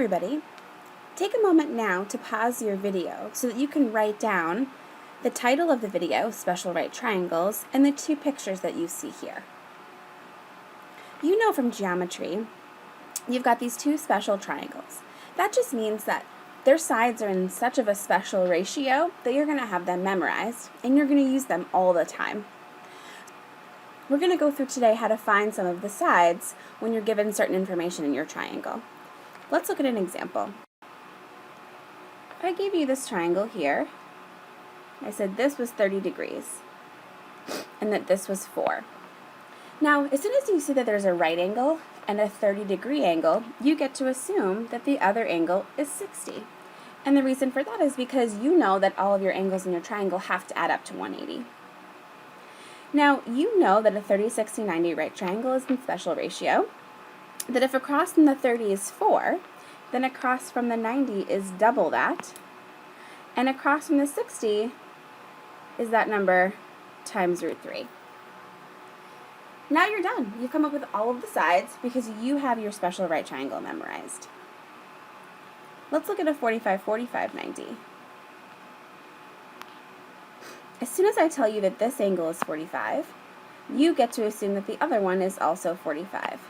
everybody, take a moment now to pause your video so that you can write down the title of the video, Special Right Triangles, and the two pictures that you see here. You know from geometry, you've got these two special triangles. That just means that their sides are in such of a special ratio that you're going to have them memorized, and you're going to use them all the time. We're going to go through today how to find some of the sides when you're given certain information in your triangle. Let's look at an example. If I gave you this triangle here, I said this was 30 degrees, and that this was 4. Now, as soon as you see that there's a right angle and a 30-degree angle, you get to assume that the other angle is 60. And the reason for that is because you know that all of your angles in your triangle have to add up to 180. Now, you know that a 30, 60, 90 right triangle is in special ratio, that if across from the 30 is 4, then across from the 90 is double that, and across from the 60 is that number times root 3. Now you're done. You've come up with all of the sides because you have your special right triangle memorized. Let's look at a 45, 45, 90. As soon as I tell you that this angle is 45, you get to assume that the other one is also 45.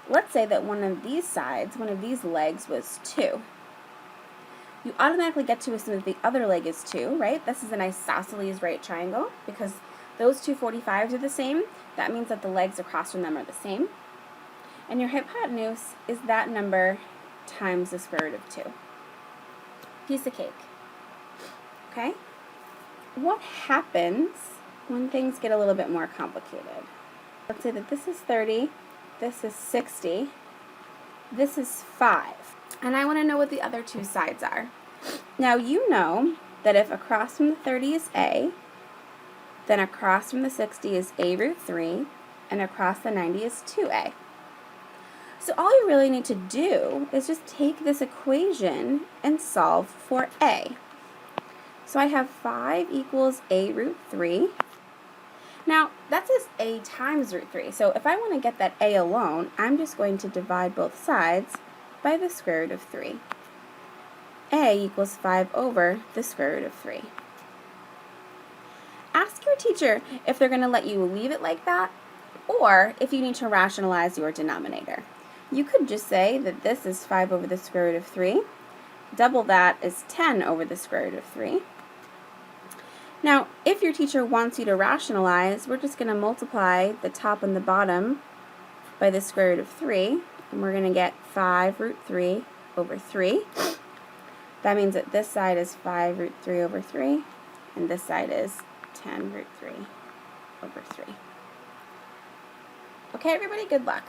Let's say that one of these sides, one of these legs, was 2. You automatically get to assume that the other leg is 2, right? This is an isosceles right triangle because those two 45s are the same. That means that the legs across from them are the same. And your hypotenuse is that number times the square root of 2. Piece of cake. Okay? What happens when things get a little bit more complicated? Let's say that this is 30, this is 60, this is 5. And I want to know what the other two sides are. Now you know that if across from the 30 is a, then across from the 60 is a root 3, and across the 90 is 2a. So all you really need to do is just take this equation and solve for a. So I have 5 equals a root 3. Now, that says a times root 3. So if I want to get that a alone, I'm just going to divide both sides by the square root of 3. A equals 5 over the square root of 3. Ask your teacher if they're going to let you leave it like that, or if you need to rationalize your denominator. You could just say that this is 5 over the square root of 3. Double that is 10 over the square root of 3. Now, if your teacher wants you to rationalize, we're just going to multiply the top and the bottom by the square root of 3, and we're going to get 5 root 3 over 3. That means that this side is 5 root 3 over 3, and this side is 10 root 3 over 3. Okay, everybody, good luck.